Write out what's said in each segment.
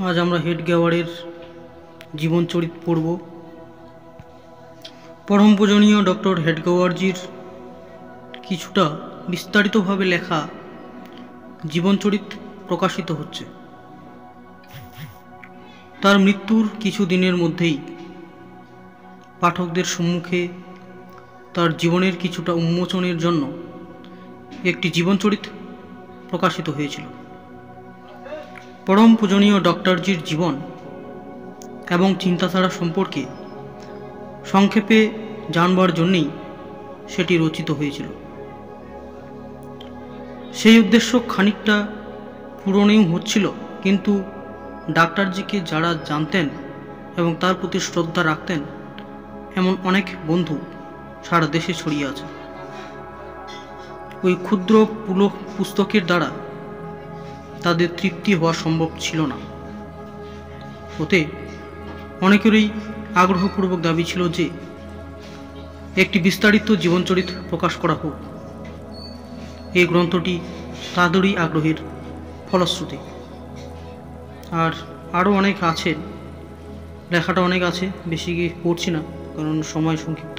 আজ আমরা হেডগেওয়ারের জীবনচরিত পড়ব। পরম পূজনীয় ডক্টর হেডগেওয়ারজির কিছুটা বিস্তারিতভাবে লেখা জীবনচরিত প্রকাশিত হচ্ছে। তার মৃত্যুর কিছু দিনের মধ্যেই পাঠকদের সম্মুখে তার জীবনের কিছুটা উন্মোচনের জন্য একটি জীবনচরিত প্রকাশিত হয়েছিল। পরম পূজনীয় ডক্টরজির জীবন এবং চিন্তাধারা সম্পর্কে সংক্ষেপে জানবার জন্যই সেটি রচিত হয়েছিল। সেই উদ্দেশ্য খানিকটা পূরণেও হচ্ছিল, কিন্তু ডাক্তারজিকে যারা জানতেন এবং তার প্রতি শ্রদ্ধা রাখতেন এমন অনেক বন্ধু সারা দেশে ছড়িয়ে আছে। ওই ক্ষুদ্র পুস্তকের দ্বারা তাদের তৃপ্তি হওয়া সম্ভব ছিল না। ওতে অনেকেরই আগ্রহপূর্বক দাবি ছিল যে একটি বিস্তারিত জীবনচরিত প্রকাশ করা হোক। এই গ্রন্থটি তাদেরই আগ্রহের ফলশ্রুতি। আর আরও অনেক আছে, লেখাটা অনেক আছে, বেশি গিয়ে পড়ছি না কারণ সময় সংক্ষিপ্ত।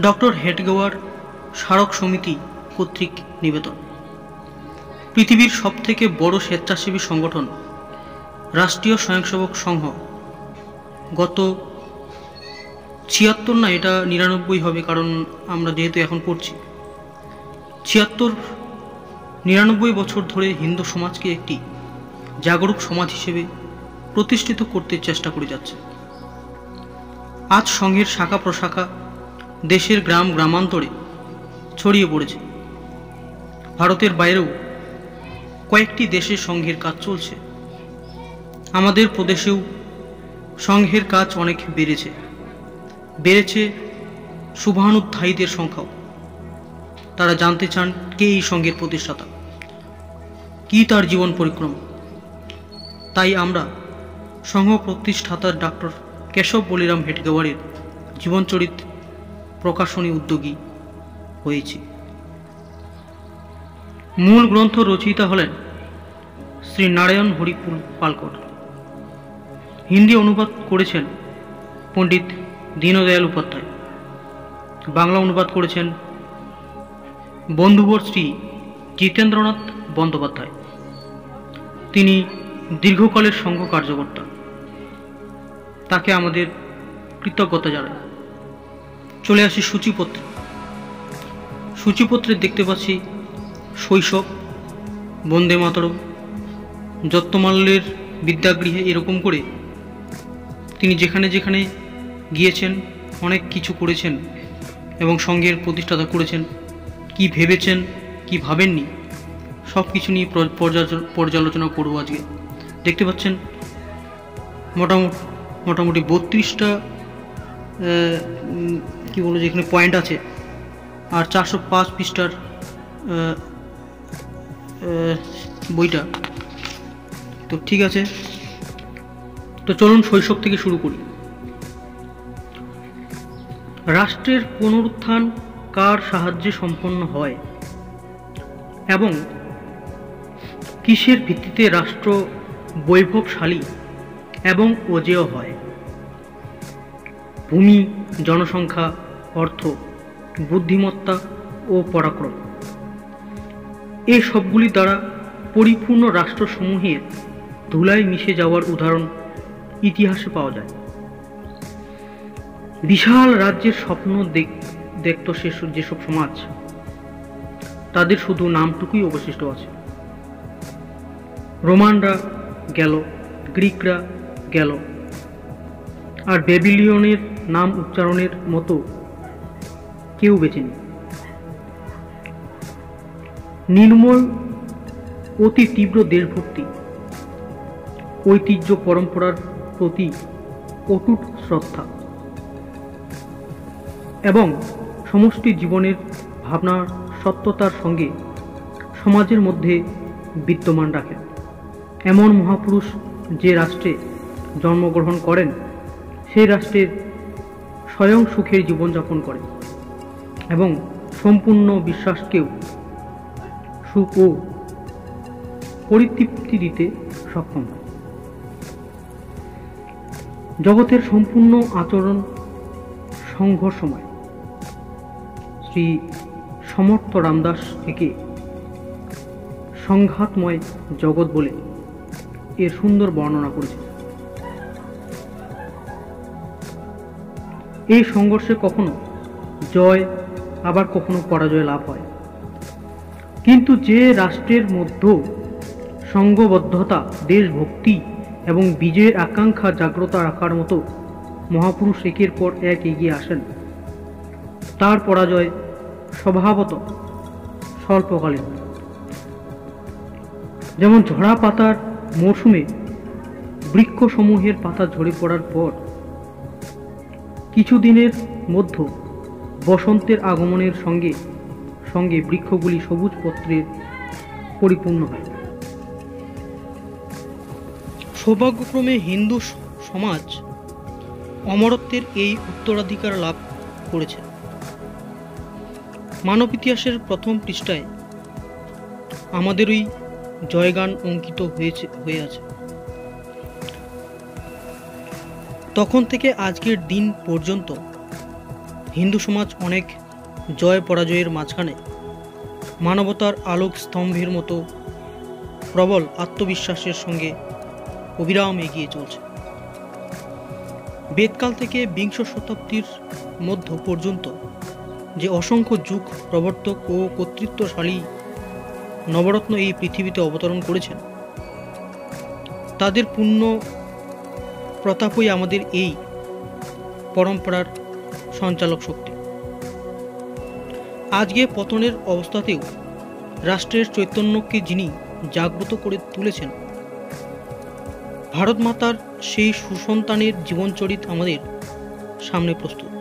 ডক্টর হেডগেওয়ার স্মারক সমিতি কর্তৃক নিবেদন। পৃথিবীর সবথেকে বড় স্বেচ্ছাসেবী সংগঠন রাষ্ট্রীয় স্বয়ংসেবক সংঘ গত ৭৬ না, এটা ৯৯ হবে, কারণ আমরা যেহেতু এখন পড়ছি। ৭৬-৯৯ বছর ধরে হিন্দু সমাজকে একটি জাগরুক সমাজ হিসেবে প্রতিষ্ঠিত করতে চেষ্টা করে যাচ্ছে। আজ সংঘের শাখা প্রশাখা দেশের গ্রাম গ্রামান্তরে ছড়িয়ে পড়েছে। ভারতের বাইরেও কয়েকটি দেশে সংঘের কাজ চলছে। আমাদের প্রদেশেও সংঘের কাজ অনেক বেড়েছে শুভানুধ্যায়ীদের সংখ্যাও। তারা জানতে চান কে এই সংঘের প্রতিষ্ঠাতা, কি তার জীবন পরিক্রমা। তাই আমরা সংঘ প্রতিষ্ঠাতার ডক্টর কেশব বলিরাম হেডগেওয়ারের জীবনচরিত প্রকাশনী উদ্যোগী হয়েছি। মূল গ্রন্থ রচয়িতা হলেন শ্রী নারায়ণ হরি পালকর। হিন্দি অনুবাদ করেছেন পণ্ডিত দীনদয়াল উপাধ্যায়। বাংলা অনুবাদ করেছেন বন্ধুবর শ্রী জিতেন্দ্রনাথ বন্দ্যোপাধ্যায়। তিনি দীর্ঘকালের সংঘ কার্যকর্তা, তাকে আমাদের কৃতজ্ঞতা জানাই। চলে আসি সূচিপত্রে। সূচিপত্রে দেখতে পাচ্ছি শৈশব, বন্দে মাতরম, যত্তমাল্যের বিদ্যাগৃহে, এরকম করে তিনি যেখানে যেখানে গিয়েছেন অনেক কিছু করেছেন এবং সংঘের প্রতিষ্ঠাতা করেছেন। কি ভেবেছেন, কি ভাবেননি, সব কিছু নিয়ে পর্যালোচনা করব আজকে। দেখতে পাচ্ছেন মোটামুটি 32টা কি বলবো, যেখানে পয়েন্ট আছে, আর 405 পৃষ্ঠার বইটা। তো ঠিক আছে, তো চলুন শৈশব থেকে শুরু করি। রাষ্ট্রের পুনরুত্থান কার সাহায্যে সম্পন্ন হয় এবং কিসের ভিত্তিতে রাষ্ট্র বৈভবশালী এবং অজেয় হয়? ভূমি, জনসংখ্যা, অর্থ, বুদ্ধিমত্তা ও পরাক্রম, এই সবগুলি দ্বারা পরিপূর্ণ রাষ্ট্রসমূহের ধুলায় মিশে যাওয়ার উদাহরণ ইতিহাসে পাওয়া যায়। বিশাল রাজ্যের স্বপ্ন দেখত যেসব সমাজ, তাদের শুধু নামটুকুই অবশিষ্ট আছে। রোমানরা গেল, গ্রিকরা গেল, আর বেবিলিয়নের নাম উচ্চারণের মতো কেউ বেঁচে নেই। নির্মল অতি তীব্র দেশভক্তি, ঐতিহ্য পরম্পরার প্রতি অটুট শ্রদ্ধা এবং সমষ্টি জীবনের ভাবনার সত্যতার সঙ্গে সমাজের মধ্যে বিদ্যমান রাখেন এমন মহাপুরুষ যে রাষ্ট্রে জন্মগ্রহণ করেন, সেই রাষ্ট্রের স্বয়ং সুখের জীবনযাপন করেন এবং সম্পূর্ণ বিশ্বাসকেও সুখ ও পরিতৃপ্তি দিতে সক্ষম হয়। জগতের সম্পূর্ণ আচরণ সংঘর্ষময়। শ্রী সমর্থ রামদাস একে সংঘাতময় জগৎ বলে এর সুন্দর বর্ণনা করেছে। এই সংঘর্ষে কখনো জয় আবার কখনো পরাজয় লাভ হয়, কিন্তু যে রাষ্ট্রের মধ্যে সংঘবদ্ধতা, দেশভক্তি এবং বিজয়ের আকাঙ্ক্ষা জাগ্রত রাখার মতো মহাপুরুষ একের পর এক এগিয়ে আসেন, তার পরাজয় স্বভাবত স্বল্পকালীন। যেমন ঝরা পাতার মরশুমে বৃক্ষসমূহের পাতা ঝরে পড়ার পর কিছুদিনের মধ্যে বসন্তের আগমনের সঙ্গে সঙ্গে বৃক্ষগুলি সবুজ পত্রে পরিপূর্ণ হয়। সৌভাগ্যক্রমে হিন্দু সমাজ অমরত্বের এই উত্তরাধিকার লাভ করেছে। মানব ইতিহাসের প্রথম পৃষ্ঠায় আমাদেরই জয়গান অঙ্কিত হয়ে আছে। তখন থেকে আজকের দিন পর্যন্ত হিন্দু সমাজ অনেক জয় পরাজয়ের মাঝখানে মানবতার আলোক স্তম্ভের মতো প্রবল আত্মবিশ্বাসের সঙ্গে অবিরাম এগিয়ে চলছে। বেদকাল থেকে বিংশ শতাব্দীর মধ্য পর্যন্ত যে অসংখ্য যুগ প্রবর্তক ও কর্তৃত্বশালী নবরত্ন এই পৃথিবীতে অবতরণ করেছেন, তাদের পুণ্য প্রতাপই আমাদের এই পরম্পরার সঞ্চালক শক্তি। আজকে পতনের অবস্থাতেও রাষ্ট্রের চৈতন্যকে যিনি জাগ্রত করে তুলেছেন, ভারত মাতার সেই সুসন্তানের জীবনচরিত আমাদের সামনে প্রস্তুত।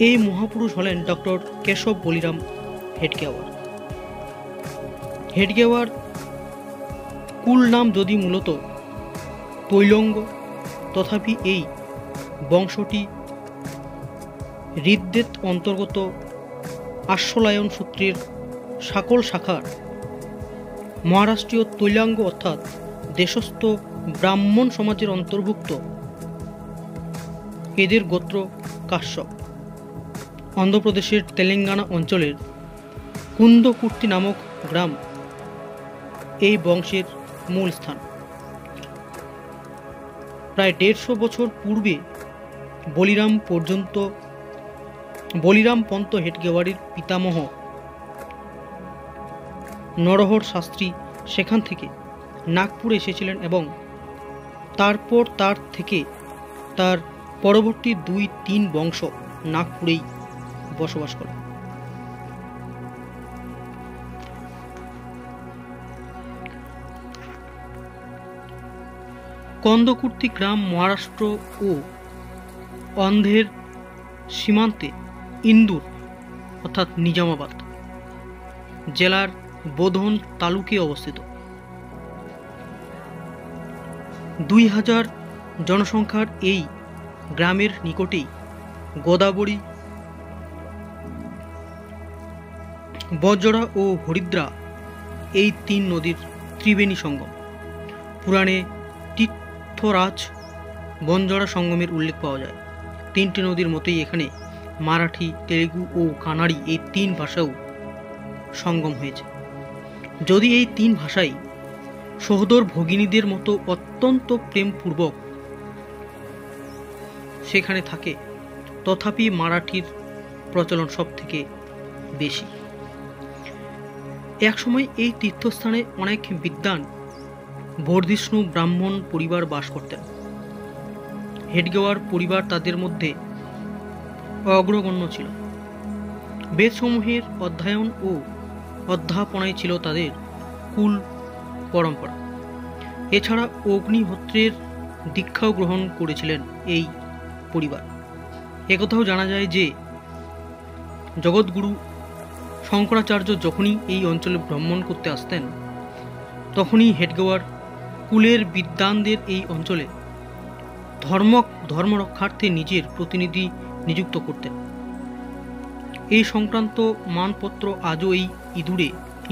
এই মহাপুরুষ হলেন ডক্টর কেশব বলিরাম হেডগেওয়ার। হেডগেওয়ার কুল নাম যদি মূলত তৈলঙ্গ, তথাপি এই বংশটি ঋগ্বেদ অন্তর্গত আশ্বলায়ন সূত্রের সকল শাখার মহারাষ্ট্রীয় তৈলাঙ্গ অর্থাৎ দেশস্থ ব্রাহ্মণ সমাজের অন্তর্ভুক্ত। এদের গোত্র কাশ্যপ। অন্ধ্রপ্রদেশের তেলেঙ্গানা অঞ্চলের কুন্দকুর্তি নামক গ্রাম এই বংশের মূল স্থান। প্রায় 150 বছর পূর্বে বলিরাম পন্ত হেডগেওয়ারের পিতামহ নরহর শাস্ত্রী সেখান থেকে নাগপুরে এসেছিলেন এবং তারপর তার থেকে তার পরবর্তী 2-3 বংশ নাগপুরেই বসবাস করে। কন্দকুর্তি গ্রাম মহারাষ্ট্র ও অন্ধ্রের সীমান্তে ইন্দুর অর্থাৎ নিজামাবাদ জেলার বোধন তালুকে অবস্থিত। 2000 জনসংখ্যার এই গ্রামের নিকটেই গোদাবরী, বজরা ও হরিদ্রা এই 3 নদীর ত্রিবেণী সঙ্গম। পুরাণে তীর্থরাজ বনজরা সঙ্গমের উল্লেখ পাওয়া যায়। 3টি নদীর মতোই এখানে মারাঠি, তেলুগু ও কানাড়ি এই 3 ভাষাও সঙ্গম হয়েছে। যদি এই 3 ভাষাই সহোদর ভগিনীদের মতো অত্যন্ত প্রেমপূর্বক সেখানে থাকে, তথাপি মারাঠির প্রচলন সব থেকে বেশি। একসময় এই তীর্থস্থানে অনেক বিদ্বান বর্ধিষ্ণু ব্রাহ্মণ পরিবার বাস করতেন। হেডগেওয়ার পরিবার তাদের মধ্যে অগ্রগণ্য ছিল। বেদসমূহের অধ্যয়ন ও অধ্যাপনায় ছিল তাদের কুল পরম্পরা। এছাড়া অগ্নিহোত্রের দীক্ষাও গ্রহণ করেছিলেন এই পরিবার। একথাও জানা যায় যে জগৎগুরু শঙ্করাচার্য যখনই এই অঞ্চলে ভ্রমণ করতে আসতেন, তখনই হেডগেওয়ার কুলের বিদ্বানদের এই অঞ্চলে ধর্ম রক্ষার্থে নিজের প্রতিনিধি নিযুক্ত করতেন। এই সংক্রান্ত মানপত্র আজও এই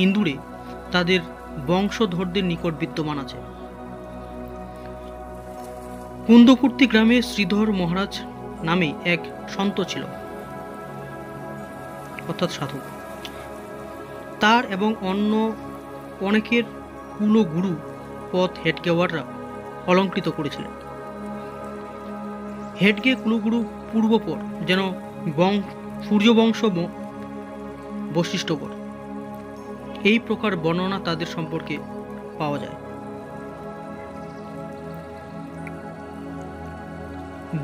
ইন্দুরে তাদের বংশধরদের নিকট বিদ্যমান আছে। কুন্দকুর্তি গ্রামে শ্রীধর মহারাজ নামে এক সন্ত ছিল, অর্থাৎ সাধু। তার এবং অন্য অনেকের কুলগুরু পথ হেডগেওয়াররা অলঙ্কৃত করেছিলেন। হেডগে কুলগুরু পূর্বপর যেন সূর্যবংশ বৈশিষ্ট্যকর, এই প্রকার বর্ণনা তাদের সম্পর্কে পাওয়া যায়।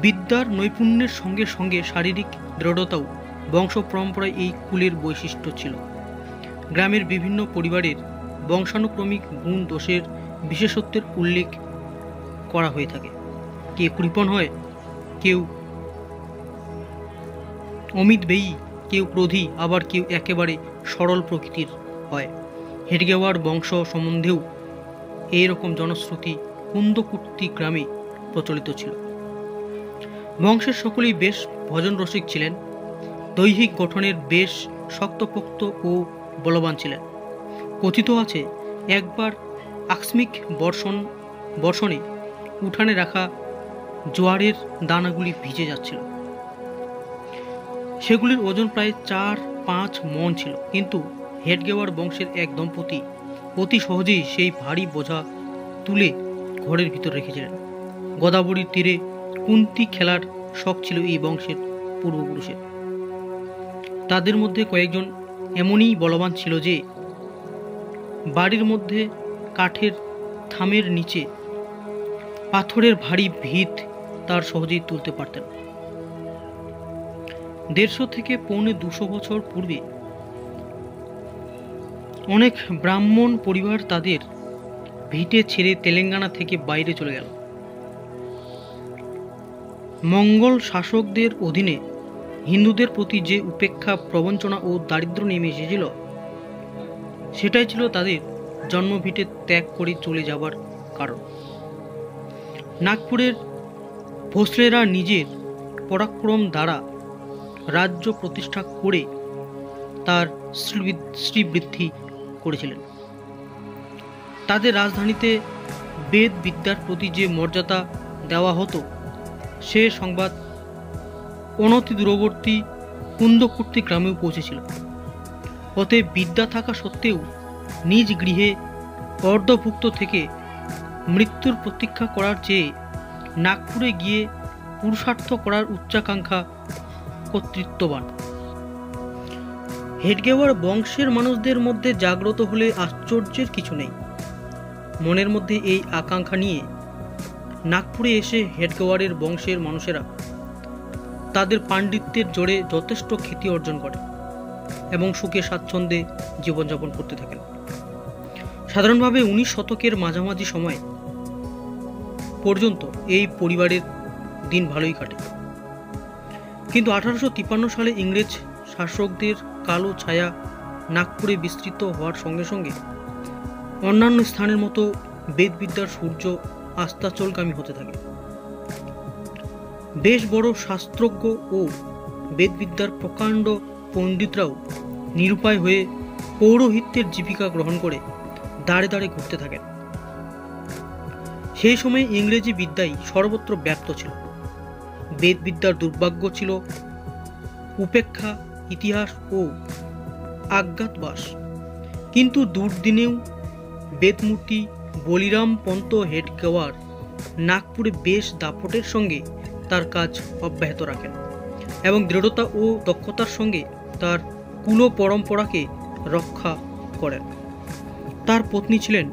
বিদ্যার নৈপুণ্যের সঙ্গে সঙ্গে শারীরিক দৃঢ়তাও বংশ পরম্পরায় এই কুলের বৈশিষ্ট্য ছিল। গ্রামের বিভিন্ন পরিবারের বংশানুক্রমিক গুণ দোষের বিশেষত্বের উল্লেখ করা হয়ে থাকে। কেউ কৃপণ হয়, কেউ অমিত বেয়ী, কেউ ক্রোধী, আবার কেউ একেবারে সরল প্রকৃতির হয়। হেডগেওয়ার বংশ সম্বন্ধেও এইরকম জনশ্রুতি কুন্দকুর্তি গ্রামে প্রচলিত ছিল। বংশের সকলেই বেশ ভজন রসিক ছিলেন, দৈহিক গঠনের বেশ শক্তপোক্ত ও বলবান ছিলেন। কথিত আছে, একবার আকস্মিক বর্ষণে উঠানে রাখা জোয়ারের দানাগুলি ভিজে যাচ্ছিল। সেগুলির ওজন প্রায় 4-5 মণ ছিল, কিন্তু হেডগেওয়ার বংশের এক দম্পতি অতি সহজেই সেই ভারী বোঝা তুলে ঘরের ভিতর রেখেছিলেন। গোদাবরীর তীরে কুন্তি খেলার শখ ছিল এই বংশের পূর্বপুরুষের। তাদের মধ্যে কয়েকজন এমনই বলবান ছিল যে বাড়ির মধ্যে কাঠের থামের নিচে পাথরের ভারী ভিত তার সহজেই তুলতে পারতেন। 150 থেকে 250 বছর পূর্বে অনেক ব্রাহ্মণ পরিবার তাদের ভিটে ছেড়ে তেলেঙ্গানা থেকে বাইরে চলে গেল। মঙ্গল শাসকদের অধীনে হিন্দুদের প্রতি যে উপেক্ষা, প্রবঞ্চনা ও দারিদ্র নেমে এসেছিল, সেটাই ছিল তাদের জন্মভিটে ত্যাগ করে চলে যাবার কারণ। নাগপুরের ভোসলেরা নিজের পরাক্রম দ্বারা রাজ্য প্রতিষ্ঠা করে তার শ্রীবৃদ্ধি করেছিলেন। তাদের রাজধানীতে বেদ বিদ্যার প্রতি যে মর্যাদা দেওয়া হতো, সে সংবাদ অনতি দূরবর্তী কুন্দকুর্তি গ্রামেও পৌঁছেছিল। অতএব বিদ্যা থাকা সত্ত্বেও নিজ গৃহে অর্ধভুক্ত থেকে মৃত্যুর প্রতীক্ষা করার চেয়ে নাগপুরে গিয়ে পুরুষার্থ করার উচ্চাকাঙ্ক্ষা কর্তৃত্ববান। হেডগেওয়ার বংশের মানুষদের মধ্যে জাগ্রত হলে আশ্চর্যের কিছু নেই। মনের মধ্যে এই আকাঙ্ক্ষা নিয়ে নাগপুরে এসে হেডগেওয়ারের বংশের মানুষেরা তাদের পাণ্ডিত্যের জোরে যথেষ্ট খ্যাতি অর্জন করে এবং সুখে স্বাচ্ছন্দ্যে জীবনযাপন করতে থাকেন। সাধারণভাবে 19 শতকের মাঝামাঝি সময় পর্যন্ত এই পরিবারের দিন ভালোই কাটে। কিন্তু 1853 সালে ইংরেজ শাসকদের কালো ছায়া নাগপুরে বিস্তৃত হওয়ার সঙ্গে সঙ্গে অন্যান্য স্থানের মতো বেদবিদ্যার সূর্য আস্তাচলগামী হতে থাকে। বেশ বড় শাস্ত্রজ্ঞ ও বেদবিদ্যার প্রকাণ্ড পণ্ডিতরাও নিরুপায় হয়ে পৌরোহিত্যের জীবিকা গ্রহণ করে দাঁড়ে দাঁড়ে ঘুরতে থাকেন। সেই সময় ইংরেজি বিদ্যাই সর্বত্র ব্যাপ্ত ছিল। বেদবিদ্যার দুর্ভাগ্য ছিল উপেক্ষা, ইতিহাস ও অজ্ঞাতবাস। কিন্তু দুর্দিনেও বেদমূর্তি বলিরাম পন্ত হেডগেওয়ার নাগপুরে বেশ দাপটের সঙ্গে তার কাজ অব্যাহত রাখেন এবং দৃঢ়তা ও দক্ষতার সঙ্গে তার কুল পরম্পরাকে রক্ষা করেন। তার পত্নী ছিলেন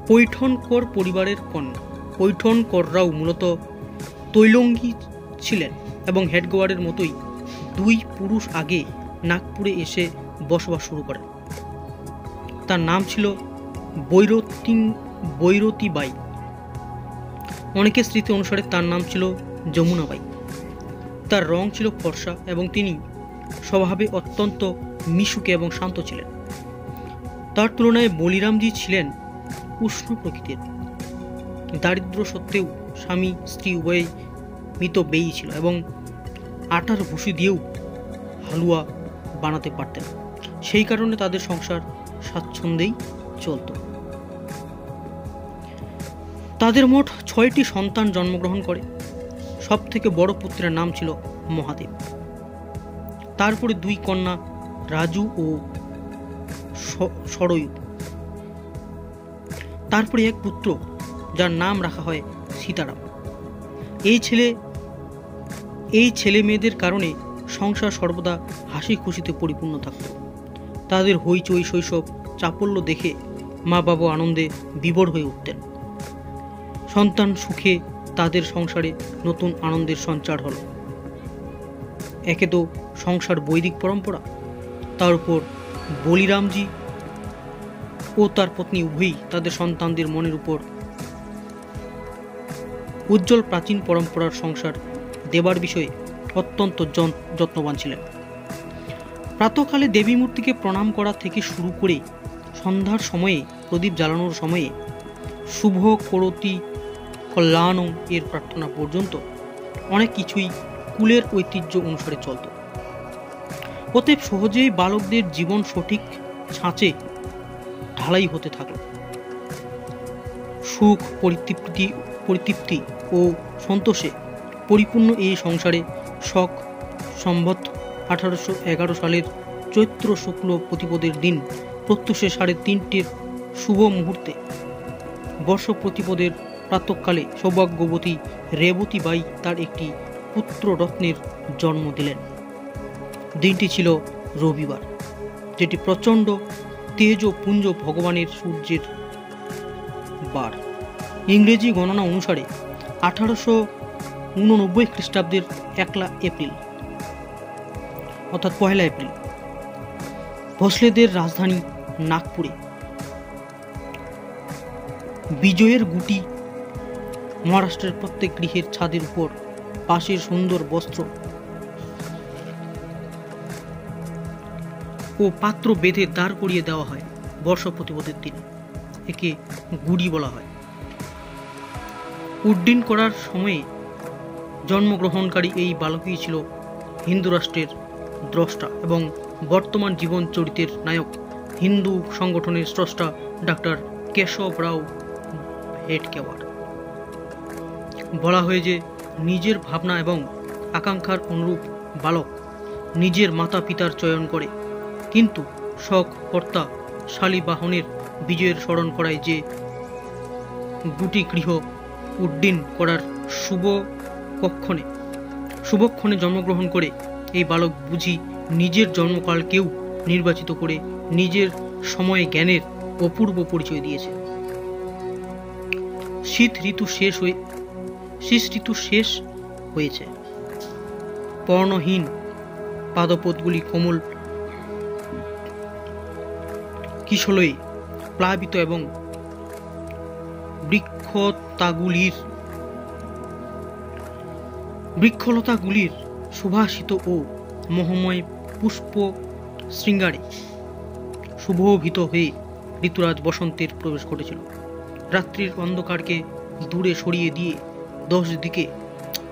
পৈঠনকর পরিবারের কন্যা। পৈঠনকররাও মূলত তৈলঙ্গী ছিলেন এবং হেডগেওয়ারের মতোই 2 পুরুষ আগে নাগপুরে এসে বসবাস শুরু করেন। তার নাম ছিল বৈরতীবাই। অনেকের স্মৃতি অনুসারে তার নাম ছিল যমুনাবাই। তার রং ছিল ফর্সা এবং তিনি স্বভাবে অত্যন্ত মিশুকে এবং শান্ত ছিলেন। তার তুলনায় বলিরামজি ছিলেন উষ্ণ প্রকৃতির। দারিদ্র সত্ত্বেও স্বামী স্ত্রী উভয়ই মিতব্যয়ী ছিল এবং আটার ভুসি দিয়েও হালুয়া বানাতে পারতেন। সেই কারণে তাদের সংসার স্বাচ্ছন্দ্যেই চলত। তাদের মোট 6টি সন্তান জন্মগ্রহণ করে। সব থেকে বড় পুত্রের নাম ছিল মহাদেব। তারপরে 2 কন্যা রাজু ও সরয়ু। তারপরে এক পুত্র যার নাম রাখা হয় সীতারাম। এই ছেলে মেয়েদের কারণে সংসার সর্বদা হাসি খুশিতে পরিপূর্ণ থাকত। তাদের হইচই শৈশব চাপল্য দেখে মা বাবা আনন্দে বিভোর হয়ে উঠতেন। সন্তান সুখে তাদের সংসারে নতুন আনন্দের সঞ্চার হল। একে তো সংসার বৈদিক পরম্পরা, তার উপর বলিরামজি ও তার পত্নী উভয়ই তাদের সন্তানদের মনের উপর উজ্জ্বল প্রাচীন পরম্পরার সংসার দেবার বিষয়ে অত্যন্ত যত্নবান ছিলেন। প্রাতঃকালে দেবী মূর্তিকে প্রণাম করা থেকে শুরু করে সন্ধ্যার সময়ে প্রদীপ জ্বালানোর সময়ে শুভ করতি কল্যাণম এর প্রার্থনা পর্যন্ত অনেক কিছুই কুলের ঐতিহ্য অনুসারে চলত। অতএব সহজেই বালকদের জীবন সঠিক ছাঁচে ঢালাই হতে থাকল। সুখ পরিতৃপ্তি ও সন্তোষে পরিপূর্ণ এই সংসারে শক সম্বত 1811 সালের চৈত্র শুক্ল প্রতিপদের দিন প্রত্যুষে 3:30 শুভ মুহূর্তে বর্ষ প্রতিপদের প্রাতঃকালে সৌভাগ্যবতী রেবতী বাই তার একটি পুত্র রত্নের জন্ম দিলেন। দিনটি ছিল রবিবার, যেটি প্রচণ্ড তেজ ও পুঞ্জ ভগবানের সূর্যের বার। ইংরেজি গণনা অনুসারে 1889 খ্রিস্টাব্দের 1 এপ্রিল অর্থাৎ 1 এপ্রিল ভোসলেদের রাজধানী নাগপুরে বিজয়ের গুটি মহারাষ্ট্রের প্রত্যেক গৃহের ছাদের উপর পাশের সুন্দর বস্ত্র ও পাত্র বেঁধে দাঁড় করিয়ে দেওয়া হয় বর্ষ প্রতিপদের দিনে। একে গুড়ি বলা হয়। উড্ডীন করার সময়ে জন্মগ্রহণকারী এই বালকই ছিল হিন্দু রাষ্ট্রের দ্রষ্টা এবং বর্তমান জীবন চরিত্রের নায়ক হিন্দু সংগঠনের স্রষ্টা ডক্টর কেশব রাও হেডগেওয়ার। বলা হয় যে নিজের ভাবনা এবং আকাঙ্ক্ষার অনুরূপ বালক নিজের মাতা পিতার চয়ন করে, কিন্তু শক কর্তা শালীবাহনের বিজয়ের স্মরণ করায় যে গুটি গৃহ উড্ডীন করার শুভক্ষণে জন্মগ্রহণ করে এই বালক বুঝি নিজের জন্মকালকেও নির্বাচিত করে নিজের সময়ে জ্ঞানের অপূর্ব পরিচয় দিয়েছে। শীত ঋতু শেষ হয়েছে। পর্ণহীন পাদপদগুলি কোমল কিশলয়ে প্লাবিত এবং বৃক্ষলতাগুলির সুভাষিত ও মোহময় পুষ্প শৃঙ্গারে শুভোভিত হয়ে ঋতুরাজ বসন্তের প্রবেশ ঘটেছিল। রাত্রির অন্ধকারকে দূরে সরিয়ে দিয়ে 10 দিকে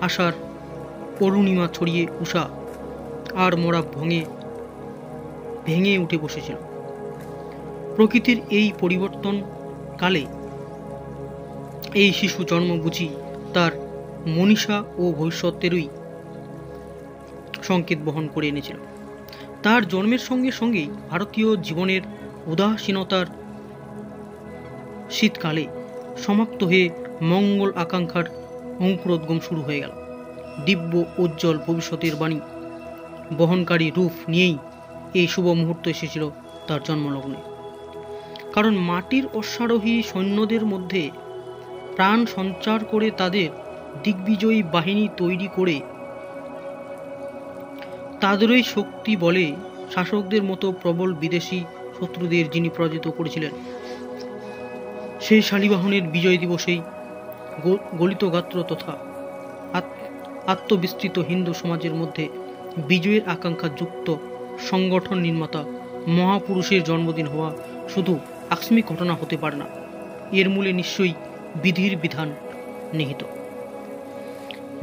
আশার অরুণিমা ছড়িয়ে উষা আর মোরা ভেঙে উঠে বসেছিল। প্রকৃতির এই পরিবর্তন কালে এই শিশু জন্ম বুঝি তার মনীষা ও ভবিষ্যতেরই সংকেত বহন করে এনেছিল। তার জন্মের সঙ্গে সঙ্গেই ভারতীয় জীবনের উদাসীনতার শীতকালে সমাপ্ত হয়ে মঙ্গল আকাঙ্ক্ষার অঙ্কুরোদ্গম শুরু হয়ে গেল। দিব্য উজ্জ্বল ভবিষ্যতের বাণী বহনকারী রূপ নিয়েই এই শুভ মুহূর্ত এসেছিল তার জন্মলগ্নে। কারণ মাটির অশ্বারোহী সৈন্যদের মধ্যে প্রাণ সঞ্চার করে তাদের দিগ্বিজয়ী বাহিনী তৈরি করে তাদেরই শক্তি বলে শাসকদের মতো প্রবল বিদেশি শত্রুদের যিনি পরাজিত করেছিলেন, সেই শালীবাহনের বিজয় দিবসেই গলিত গাত্র তথা আত্মবিস্তৃত হিন্দু সমাজের মধ্যে বিজয়ের আকাঙ্ক্ষা যুক্ত সংগঠন নির্মাতা মহাপুরুষের জন্মদিন হওয়া শুধু আকস্মিক ঘটনা হতে পারে না, এর মূলে নিশ্চয়ই বিধির বিধান নিহিত।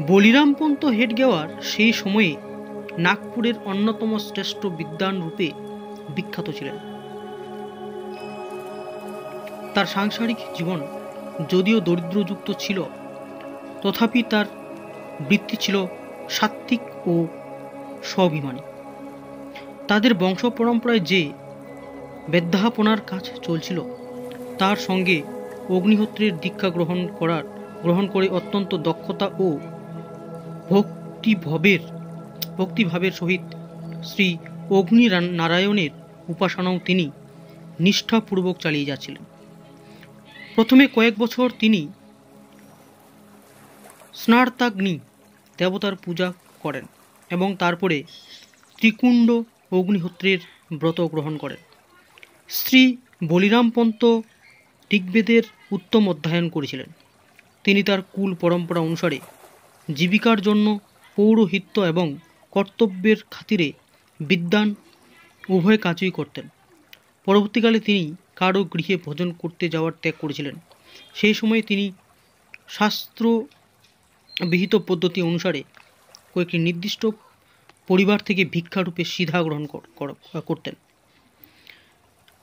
বলিরামপন্ত হেডগেওয়ার সেই সময়ে নাগপুরের অন্যতম শ্রেষ্ঠ বিদ্বান রূপে বিখ্যাত ছিলেন। তার সাংসারিক জীবন যদিও দরিদ্রযুক্ত ছিল, তথাপি তার বৃত্তি ছিল সাত্ত্বিক ও স্বাভিমানী। তাদের বংশ পরম্পরায় যে বেধ্যাপনার কাজ চলছিল, তার সঙ্গে অগ্নিহোত্রের দীক্ষা গ্রহণ করে অত্যন্ত দক্ষতা ও ভক্তিভাবের সহিত শ্রী অগ্নি নারায়ণের উপাসনাও তিনি নিষ্ঠাপূর্বক চালিয়ে যাচ্ছিলেন। প্রথমে কয়েক বছর তিনি স্নার্তাগ্নি দেবতার পূজা করেন এবং তারপরে ত্রিকুণ্ড অগ্নিহোত্রের ব্রত গ্রহণ করেন। শ্রী বলিরামপন্ত ঋগ্বেদের উত্তম অধ্যয়ন করেছিলেন। তিনি তার কুল পরম্পরা অনুসারে জীবিকার জন্য পৌরোহিত্য এবং কর্তব্যের খাতিরে বিদ্বান উভয় কাজই করতেন। পরবর্তীকালে তিনি কারো গৃহে ভোজন করতে যাওয়ার ত্যাগ করেছিলেন। সেই সময়ে তিনি শাস্ত্রবিহিত পদ্ধতি অনুসারে কয়েকটি নির্দিষ্ট পরিবার থেকে ভিক্ষারূপে সিধা গ্রহণ করতেন।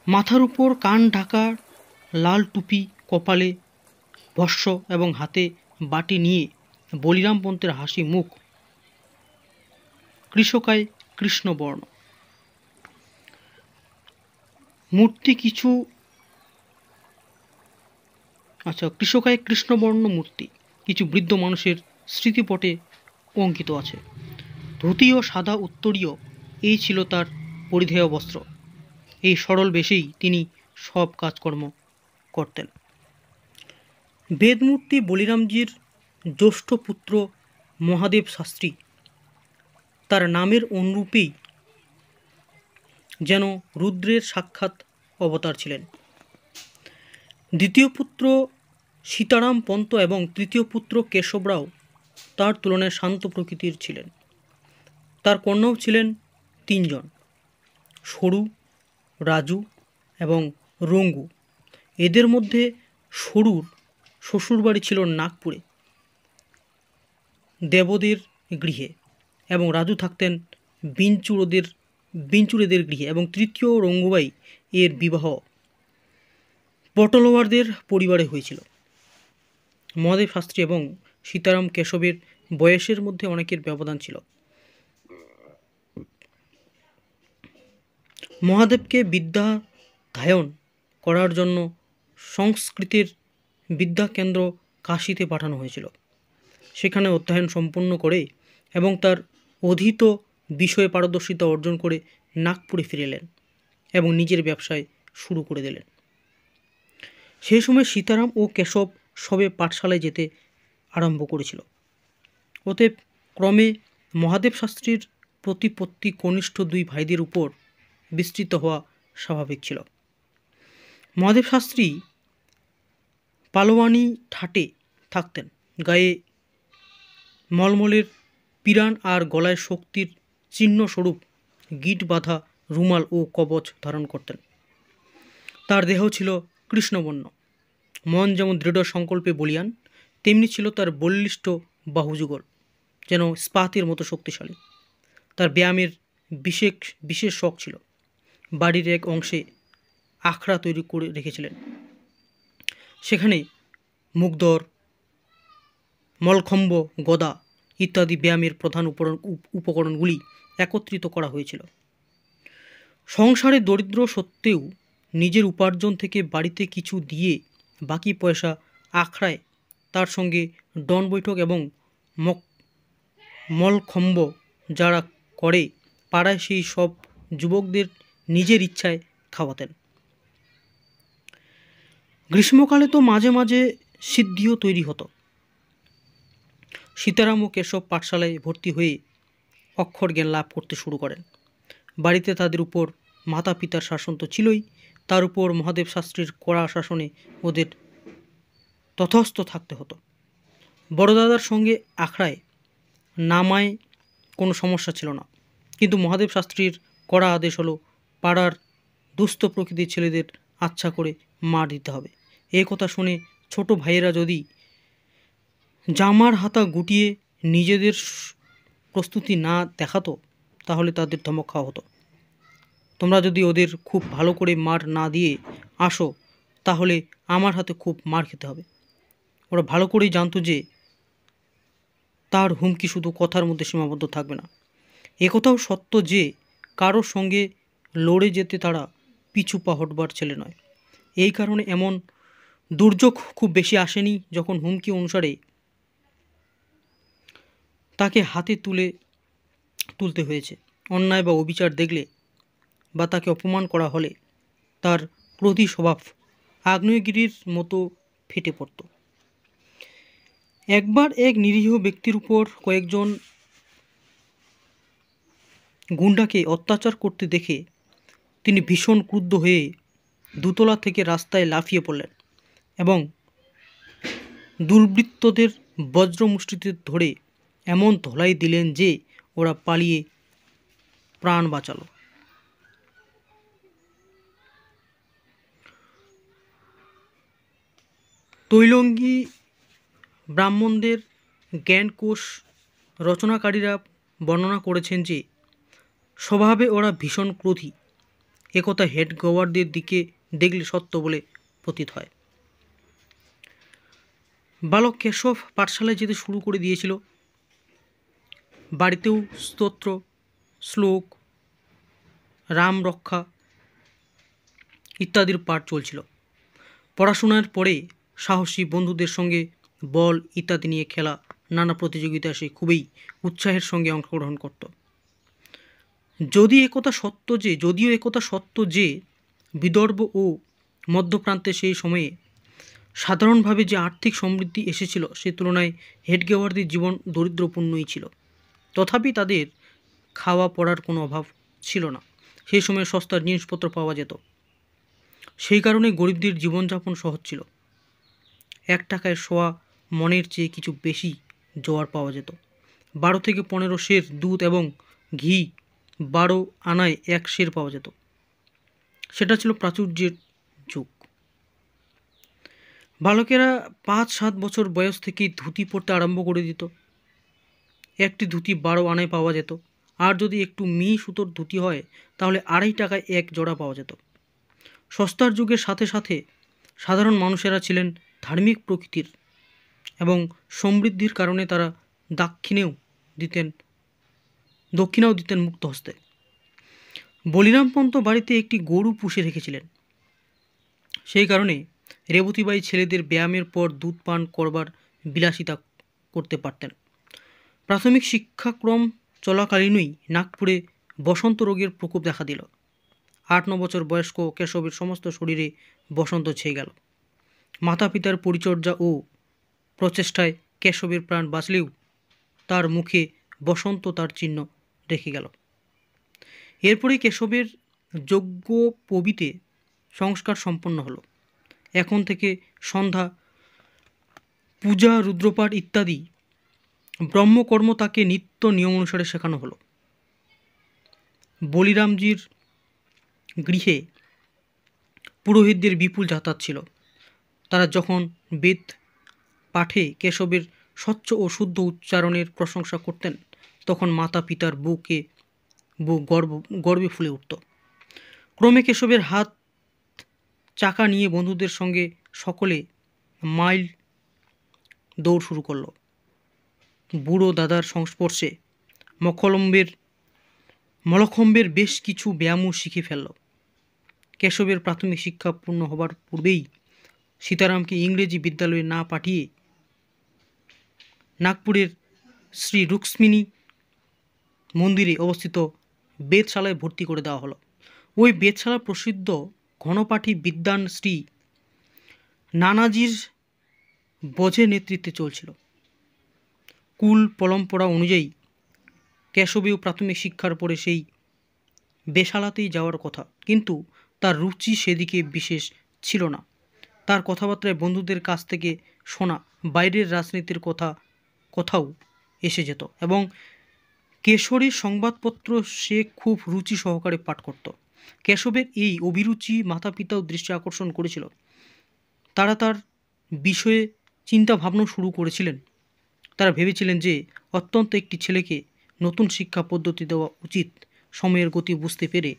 মাথার উপর কান ঢাকা লাল টুপি, কপালে ভস্য এবং হাতে বাটি নিয়ে বলিরামপন্থের হাসি মুখ কৃষকায় কৃষ্ণবর্ণ মূর্তি কৃষকায় কৃষ্ণবর্ণ মূর্তি কিছু বৃদ্ধ মানুষের স্মৃতিপটে অঙ্কিত আছে। ধুতি ও সাদা উত্তরীয় এই ছিল তার পরিধেয় বস্ত্র। এই সরল বেশেই তিনি সব কাজকর্ম করতেন। বেদমূর্তি বলিরামজির জ্যেষ্ঠ পুত্র মহাদেব শাস্ত্রী তার নামের অনুরূপেই যেন রুদ্রের সাক্ষাৎ অবতার ছিলেন। দ্বিতীয় পুত্র সীতারাম পন্ত এবং তৃতীয় পুত্র কেশবরাও তার তুলনায় শান্ত প্রকৃতির ছিলেন। তার কন্যাও ছিলেন তিনজন, সরু, রাজু এবং রঙ্গু। এদের মধ্যে সরুর শ্বশুরবাড়ি ছিল নাগপুরে দেবদের গৃহে এবং রাজু থাকতেন বিঞ্চুরেদের গৃহে এবং তৃতীয় রঙ্গুবাই এর বিবাহ পটলওয়ারদের পরিবারে হয়েছিল। মহাদেব শাস্ত্রী এবং সীতারাম কেশবের বয়সের মধ্যে অনেকের ব্যবধান ছিল। মহাদেবকে বিদ্যাধ্যয়ন করার জন্য সংস্কৃতের বিদ্যাকেন্দ্র কাশীতে পাঠানো হয়েছিল। সেখানে অধ্যয়ন সম্পন্ন করে এবং তার অধীত বিষয়ে পারদর্শিতা অর্জন করে নাগপুরে ফিরে এলেন এবং নিজের ব্যবসায় শুরু করে দিলেন। সেই সময় সীতারাম ও কেশব সবে পাঠশালায় যেতে আরম্ভ করেছিল। অতএব ক্রমে মহাদেব শাস্ত্রীর প্রতিপত্তি কনিষ্ঠ দুই ভাইদের উপর বিস্তৃত হওয়া স্বাভাবিক ছিল। মহাদেব শাস্ত্রী পালোয়ানি ঠাটে থাকতেন, গায়ে মলমলের পিরান আর গলায় শক্তির চিহ্নস্বরূপ গিট বাঁধা রুমাল ও কবচ ধারণ করতেন। তার দেহ ছিল কৃষ্ণবর্ণ। মন যেমন দৃঢ় সংকল্পে বলিয়ান, তেমনি ছিল তার বলিষ্ঠ বাহুযুগল, যেন ইস্পাতের মতো শক্তিশালী। তার ব্যায়ামের বিশেষ শখ ছিল। বাড়ির এক অংশে আখড়া তৈরি করে রেখেছিলেন। সেখানে মুগদর, মলখম্ব, গদা ইত্যাদি ব্যায়ামের প্রধান উপকরণগুলি একত্রিত করা হয়েছিল। সংসারে দরিদ্র সত্ত্বেও নিজের উপার্জন থেকে বাড়িতে কিছু দিয়ে বাকি পয়সা আখড়ায় তার সঙ্গে ডন বৈঠক এবং মলখম্ব যারা করে পাড়ায় সেই সব যুবকদের নিজের ইচ্ছায় খাওয়াতেন। গ্রীষ্মকালে তো মাঝে মাঝে সিদ্ধিও তৈরি হতো। সীতারাম ও কেশব পাঠশালায় ভর্তি হয়ে অক্ষর জ্ঞান লাভ করতে শুরু করেন। বাড়িতে তাদের উপর মাতা পিতার শাসন তো ছিলই, তার উপর মহাদেব শাস্ত্রীর কড়া শাসনে ওদের তথস্থ থাকতে হতো। বড়দাদার সঙ্গে আখড়ায় নামায় কোনো সমস্যা ছিল না, কিন্তু মহাদেব শাস্ত্রীর কড়া আদেশ হলো পাড়ার দুস্থ প্রকৃতির ছেলেদের আচ্ছা করে মার দিতে হবে। এই কথা শুনে ছোট ভাইয়েরা যদি জামার হাতা গুটিয়ে নিজেদের প্রস্তুতি না দেখাতো, তাহলে তাদের ধমক খাওয়া হতো। তোমরা যদি ওদের খুব ভালো করে মার না দিয়ে আসো, তাহলে আমার হাতে খুব মার খেতে হবে। ওরা ভালো করেই জানতো যে তার হুমকি শুধু কথার মধ্যে সীমাবদ্ধ থাকবে না, একথাও সত্য যে কারোর সঙ্গে লড়ে যেতে তারা পিছু পা হটবার ছেলে নয়। এই কারণে এমন দুর্যোগ খুব বেশি আসেনি যখন হুমকি অনুসারে তাকে হাতে তুলতে হয়েছে। অন্যায় বা অবিচার দেখলে বা তাকে অপমান করা হলে তার ক্রোধী স্বভাব আগ্নেয়গিরির মতো ফেটে পড়ত। একবার এক নিরীহ ব্যক্তির উপর কয়েকজন গুন্ডাকে অত্যাচার করতে দেখে তিনি ভীষণ ক্রুদ্ধ হয়ে দোতলা থেকে রাস্তায় লাফিয়ে পড়লেন এবং দুর্বৃত্তদের বজ্রমুষ্টিতে ধরে এমন ধলাই দিলেন যে ওরা পালিয়ে প্রাণ বাঁচালো। তৈলঙ্গী ব্রাহ্মণদের জ্ঞানকোষ রচনাকারীরা বর্ণনা করেছেন যে স্বভাবে ওরা ভীষণ ক্রোধী, একথা হেড গাওয়ার্ডদের দিকে দেখলে সত্য বলে প্রতীত হয়। বালক কেশব পাঠশালায় যেতে শুরু করে দিয়েছিল। বাড়িতেও স্তোত্র, শ্লোক, রাম রক্ষা ইত্যাদির পাঠ চলছিল। পড়াশোনার পরে সাহসী বন্ধুদের সঙ্গে বল ইত্যাদি নিয়ে খেলা, নানা প্রতিযোগিতায় সে খুবই উৎসাহের সঙ্গে অংশগ্রহণ করত। যদিও একথা সত্য যে বিদর্ভ ও মধ্যপ্রান্তে সেই সময়ে সাধারণভাবে যে আর্থিক সমৃদ্ধি এসেছিল সে তুলনায় হেডগেওয়ারদের জীবন দরিদ্রপূর্ণই ছিল। তথাপি তাদের খাওয়া পড়ার কোনো অভাব ছিল না। সেই সময়ে সস্তার জিনিসপত্র পাওয়া যেত, সেই কারণে গরিবদের জীবনযাপন সহজ ছিল। 1 টাকায় সোয়া মনের চেয়ে কিছু বেশি জোয়ার পাওয়া যেত। 12 থেকে 15 সের দুধ এবং ঘি 12 আনায় 1 সের পাওয়া যেত। সেটা ছিল প্রাচুর্যের যুগ। বালকেরা 5-7 বছর বয়স থেকেই ধুতি পরতে আরম্ভ করে দিত। একটি ধুতি 12 আনায় পাওয়া যেত, আর যদি একটু মি সুতোর ধুতি হয় তাহলে 2.5 টাকায় 1 জোড়া পাওয়া যেত। সস্তার যুগের সাথে সাথে সাধারণ মানুষেরা ছিলেন ধার্মিক প্রকৃতির এবং সমৃদ্ধির কারণে তারা দক্ষিণাও দিতেন মুক্ত হস্তে। বলিরামপন্ত বাড়িতে একটি গরু পুষে রেখেছিলেন। সেই কারণে রেবতীবাই ছেলেদের ব্যায়ামের পর দুধ পান করবার বিলাসিতা করতে পারতেন। প্রাথমিক শিক্ষাক্রম চলাকালীনই নাগপুরে বসন্ত রোগের প্রকোপ দেখা দিল। 8-9 বছর বয়স্ক কেশবের সমস্ত শরীরে বসন্ত ছেয়ে গেল। মাতা পিতার পরিচর্যা ও প্রচেষ্টায় কেশবের প্রাণ বাঁচলেও তার মুখে বসন্ত তার চিহ্ন রেখে গেল। এরপরেই কেশবের যজ্ঞোপবীতে সংস্কার সম্পন্ন হলো। এখন থেকে সন্ধ্যা পূজা, রুদ্রপাঠ ইত্যাদি ব্রহ্মকর্ম তাকে নিত্য নিয়ম অনুসারে শেখানো হলো। বলিরামজির গৃহে পুরোহিতদের বিপুল যাতায়াত ছিল। তারা যখন বেদ পাঠে কেশবের স্বচ্ছ ও শুদ্ধ উচ্চারণের প্রশংসা করতেন তখন মাতা পিতার বুক গর্বে ফুলে উঠত। ক্রমে কেশবের হাত চাকা নিয়ে বন্ধুদের সঙ্গে সকলে মাইল দৌড় শুরু করল। বুড়ো দাদার সংস্পর্শে মলখম্বের বেশ কিছু ব্যায়ামও শিখে ফেলল। কেশবের প্রাথমিক শিক্ষা পূর্ণ হবার পূর্বেই সীতারামকে ইংরেজি বিদ্যালয়ে না পাঠিয়ে নাগপুরের শ্রী রুক্মিণী মন্দিরে অবস্থিত বেদশালায় ভর্তি করে দেওয়া হলো। ওই বেদশালা প্রসিদ্ধ ঘনপাঠী বিদ্বান শ্রী নানাজির বজে নেতৃত্বে চলছিল। কুল পরম্পরা অনুযায়ী কেশবেও প্রাথমিক শিক্ষার পরে সেই বেশালাতেই যাওয়ার কথা, কিন্তু তার রুচি সেদিকে বিশেষ ছিল না। তার কথাবার্তায় বন্ধুদের কাছ থেকে শোনা বাইরের রাজনীতির কথাও এসে যেত এবং কেশরীর সংবাদপত্র সে খুব রুচি সহকারে পাঠ করত। কেশবের এই অভিরুচি মাতা পিতাও দৃষ্টি আকর্ষণ করেছিল। তারা তার বিষয়ে চিন্তা ভাবনা শুরু করেছিলেন। তারা ভেবেছিলেন যে অত্যন্ত একটি ছেলেকে নতুন শিক্ষা পদ্ধতি দেওয়া উচিত। সময়ের গতি বুঝতে পেরে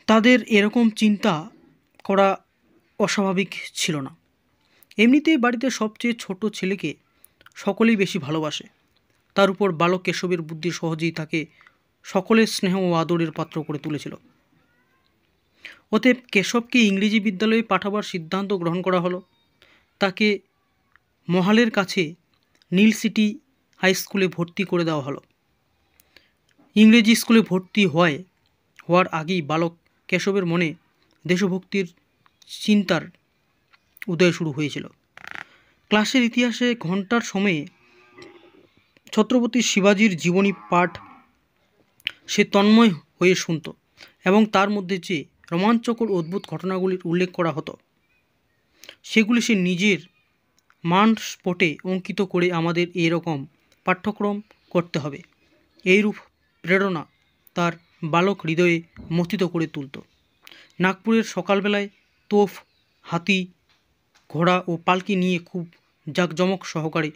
তাদের এরকম চিন্তা করা অস্বাভাবিক ছিল না। এমনিতেই বাড়িতে সবচেয়ে ছোট ছেলেকে সকলেই বেশি ভালোবাসে, তার উপর বালক কেশবের বুদ্ধি সহজেই তাকে সকলের স্নেহ ও আদরের পাত্র করে তুলেছিল। অতএব কেশবকে ইংরেজি বিদ্যালয়ে পাঠাবার সিদ্ধান্ত গ্রহণ করা হলো। তাকে মহালের কাছে নীল সিটি হাই স্কুলে ভর্তি করে দেওয়া হলো। ইংরেজি স্কুলে ভর্তি হওয়ার আগেই বালক কেশবের মনে দেশভক্তির চিন্তার উদয় শুরু হয়েছিল। ক্লাসের ইতিহাসে ঘণ্টার সময়ে ছত্রপতি শিবাজির জীবনী পাঠ সে তন্ময় হয়ে শুনত এবং তার মধ্যে যে রোমাঞ্চকর অদ্ভুত ঘটনাগুলির উল্লেখ করা হতো সেগুলি সে নিজের মানস্পটে অঙ্কিত করে আমাদের এরকম পাঠ্যক্রম করতে হবে, এইরূপ প্রেরণা তার বালক হৃদয়ে মথিত করে তুলত। নাগপুরের সকালবেলায় তোফ, হাতি, ঘোড়া ও পালকি নিয়ে খুব জাঁকজমক সহকারে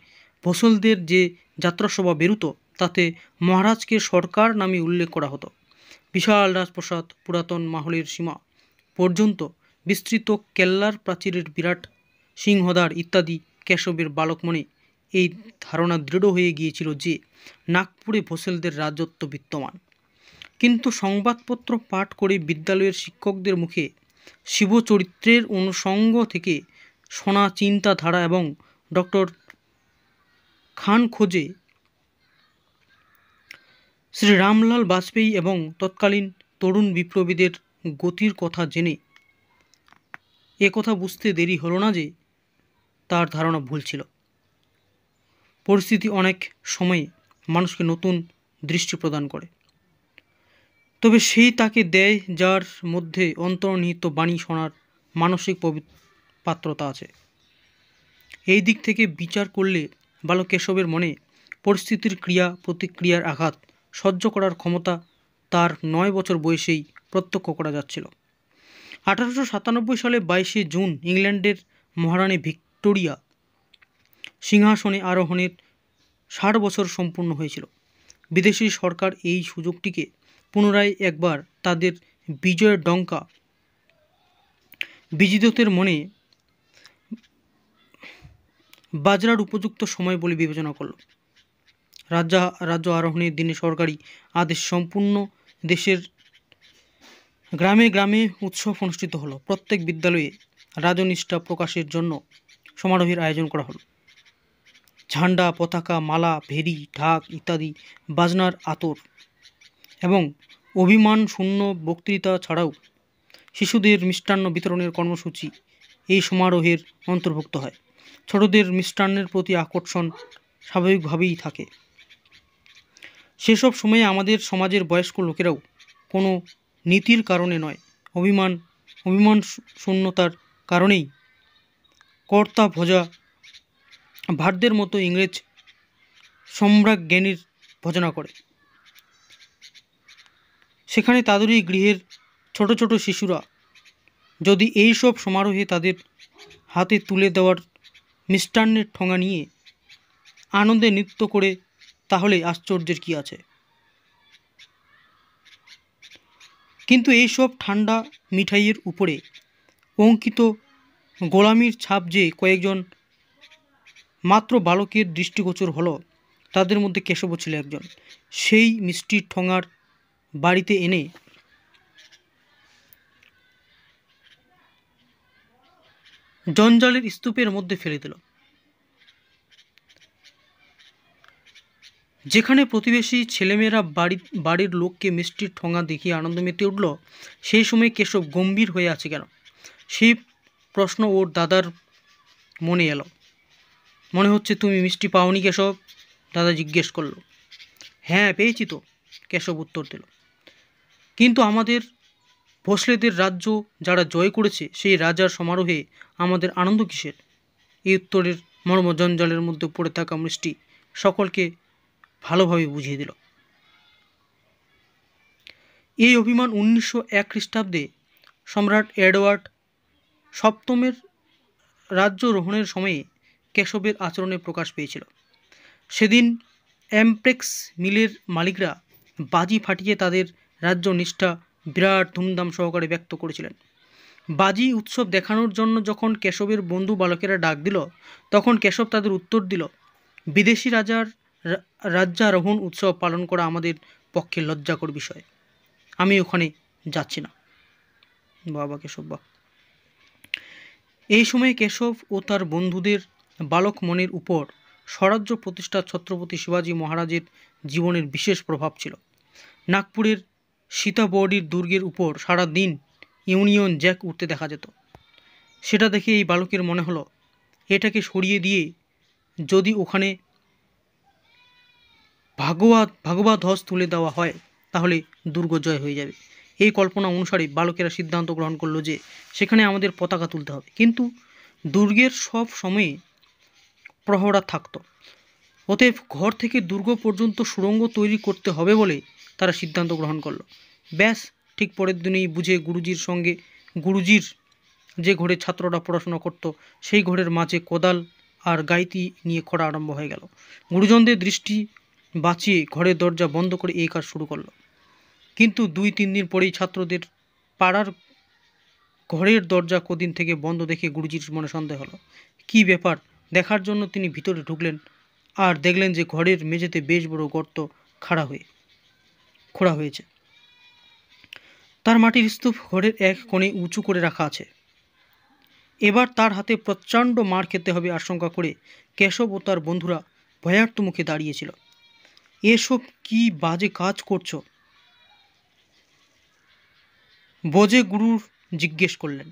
ভোসলদের যে যাত্রাসভা বেরুত তাতে মহারাজকে সরকার নামে উল্লেখ করা হতো। বিশাল রাজপ্রাসাদ, পুরাতন মাহলের সীমা পর্যন্ত বিস্তৃত কেল্লার প্রাচীরের বিরাট সিংহদ্বার ইত্যাদি কেশবের বালক মনে এই ধারণা দৃঢ় হয়ে গিয়েছিল যে নাগপুরে ভোসলদের রাজত্ব বিদ্যমান। কিন্তু সংবাদপত্র পাঠ করে বিদ্যালয়ের শিক্ষকদের মুখে শিবচরিত্রের অনুষঙ্গ থেকে শোনা চিন্তাধারা এবং ডক্টর খানখোজে শ্রী রামলাল বাজপেয়ী এবং তৎকালীন তরুণ বিপ্লবীদের গতির কথা জেনে একথা বুঝতে দেরি হলো না যে তার ধারণা ভুল ছিল। পরিস্থিতি অনেক সময়ে মানুষকে নতুন দৃষ্টি প্রদান করে, তবে সেই তাকে দেয় যার মধ্যে অন্তর্নিহিত বাণী শোনার মানসিক পাত্রতা আছে। এই দিক থেকে বিচার করলে বালক কেশবের মনে পরিস্থিতির ক্রিয়া প্রতিক্রিয়ার আঘাত সহ্য করার ক্ষমতা তার 9 বছর বয়সেই প্রত্যক্ষ করা যাচ্ছিল। 1897 সালে 22 জুন ইংল্যান্ডের মহারানী ভিক্টোরিয়া সিংহাসনে আরোহণের 60 বছর সম্পূর্ণ হয়েছিল। বিদেশি সরকার এই সুযোগটিকে পুনরায় একবার তাদের বিজয়ের ডঙ্কা বিজিতদের মনে বাজরার উপযুক্ত সময় বলে বিবেচনা করল। রাজ্য আরোহণের দিনে সরকারি আদেশ সম্পূর্ণ দেশের গ্রামে গ্রামে উৎসব অনুষ্ঠিত হলো। প্রত্যেক বিদ্যালয়ে রাজনিষ্ঠা প্রকাশের জন্য সমারোহের আয়োজন করা হলো। ঝান্ডা, পতাকা, মালা, ভেরি, ঢাক ইত্যাদি বাজনার আতর এবং অভিমান শূন্য বক্তৃতা ছাড়াও শিশুদের মিষ্টান্ন বিতরণের কর্মসূচি এই সমারোহের অন্তর্ভুক্ত হয়। ছোটদের মিষ্টান্নের প্রতি আকর্ষণ স্বাভাবিকভাবেই থাকে। সেসব সময়ে আমাদের সমাজের বয়স্ক লোকেরাও কোনো নীতির কারণে নয়, অভিমান শূন্যতার কারণেই কর্তা ভোজা ভারদের মতো ইংরেজ সম্রাজ্ঞানীর ভজনা করে। সেখানে তাদেরই গৃহের ছোট ছোট শিশুরা যদি এই সব সমারোহে তাদের হাতে তুলে দেওয়ার মিষ্টান্নের ঠোঙা নিয়ে আনন্দে নৃত্য করে তাহলে আশ্চর্যের কি আছে। কিন্তু এই সব ঠান্ডা মিঠাইয়ের উপরে অঙ্কিত গোলামির ছাপ যে কয়েকজন মাত্র বালকের দৃষ্টিগোচর হলো, তাদের মধ্যে কেশবও ছিল একজন। সেই মিষ্টির ঠোঙার বাড়িতে এনে জঞ্জালের স্তূপের মধ্যে ফেলে দিল। যেখানে প্রতিবেশী ছেলেমেয়েরা বাড়ির লোককে মিষ্টির ঠোঙা দেখিয়ে আনন্দ মেতে উঠল, সেই সময় কেশব গম্ভীর হয়ে আছে কেন, সেই প্রশ্ন ওর দাদার মনে এলো। মনে হচ্ছে তুমি মিষ্টি পাওনি কেশব? দাদা জিজ্ঞেস করল। হ্যাঁ পেয়েছি তো, কেশব উত্তর দিল। কিন্তু আমাদের ভোসলেদের রাজ্য যারা জয় করেছে সেই রাজার সমারোহে আমাদের আনন্দ কিসের? এই উত্তরের মর্ম জঞ্জালের মধ্যে পড়ে থাকা মিষ্টি সকলকে ভালোভাবে বুঝিয়ে দিল। এই অভিমান 1901 খ্রিস্টাব্দে সম্রাট এডওয়ার্ড সপ্তমের রাজ্যরোহণের সময়ে কেশবের আচরণে প্রকাশ পেয়েছিল। সেদিন অ্যামপ্রেক্স মিলের মালিকরা বাজি ফাটিয়ে তাদের রাজ্য নিষ্ঠা বিরাট ধুমধাম সহকারে ব্যক্ত করেছিলেন। বাজি উৎসব দেখানোর জন্য যখন কেশবের বন্ধু বালকেরা ডাক দিল, তখন কেশব তাদের উত্তর দিল, বিদেশি রাজ্যারোহণ উৎসব পালন করা আমাদের পক্ষে লজ্জাকর বিষয়। আমি ওখানে যাচ্ছি না। বাবা কেশব বাহ। এই সময় কেশব ও তার বন্ধুদের বালক মনের উপর স্বরাজ্য প্রতিষ্ঠা ছত্রপতি শিবাজী মহারাজের জীবনের বিশেষ প্রভাব ছিল। নাগপুরের সীতাবর্ডির দুর্গের উপর সারা দিন ইউনিয়ন জ্যাক উঠতে দেখা যেত। সেটা দেখে এই বালকের মনে হলো, এটাকে সরিয়ে দিয়ে যদি ওখানে ভাগবা ধ্বজ তুলে দেওয়া হয় তাহলে দুর্গ জয় হয়ে যাবে। এই কল্পনা অনুসারে বালকেরা সিদ্ধান্ত গ্রহণ করলো যে সেখানে আমাদের পতাকা তুলতে হবে, কিন্তু দুর্গের সব সময়ে প্রহরা থাকত। অতএব ঘর থেকে দুর্গ পর্যন্ত সুড়ঙ্গ তৈরি করতে হবে বলে তারা সিদ্ধান্ত গ্রহণ করলো। ব্যাস, ঠিক পরের দিনেই বুঝে গুরুজির যে ঘরে ছাত্ররা পড়াশোনা করত সেই ঘরের মাঝে কোদাল আর গাইতি নিয়ে খোঁড়া আরম্ভ হয়ে গেল। গুরুজনদের দৃষ্টি বাঁচিয়ে ঘরের দরজা বন্ধ করে এই কাজ শুরু করলো। কিন্তু 2-3 দিন পরেই ছাত্রদের পাড়ার ঘরের দরজা কদিন থেকে বন্ধ দেখে গুরুজির মনে সন্দেহ হলো। কি ব্যাপার দেখার জন্য তিনি ভিতরে ঢুকলেন আর দেখলেন যে ঘরের মেঝেতে বেশ বড় গর্ত খোঁড়া হয়েছে। তার মাটির স্তূপ ঘরের এক কোণে উঁচু করে রাখা আছে। এবার তার হাতে প্রচণ্ড মার খেতে হবে আশঙ্কা করে কেশব ও তার বন্ধুরা ভয়ার্ত মুখে দাঁড়িয়েছিল। এসব কি বাজে কাজ করছো? বোঝে গুরু জিজ্ঞেস করলেন।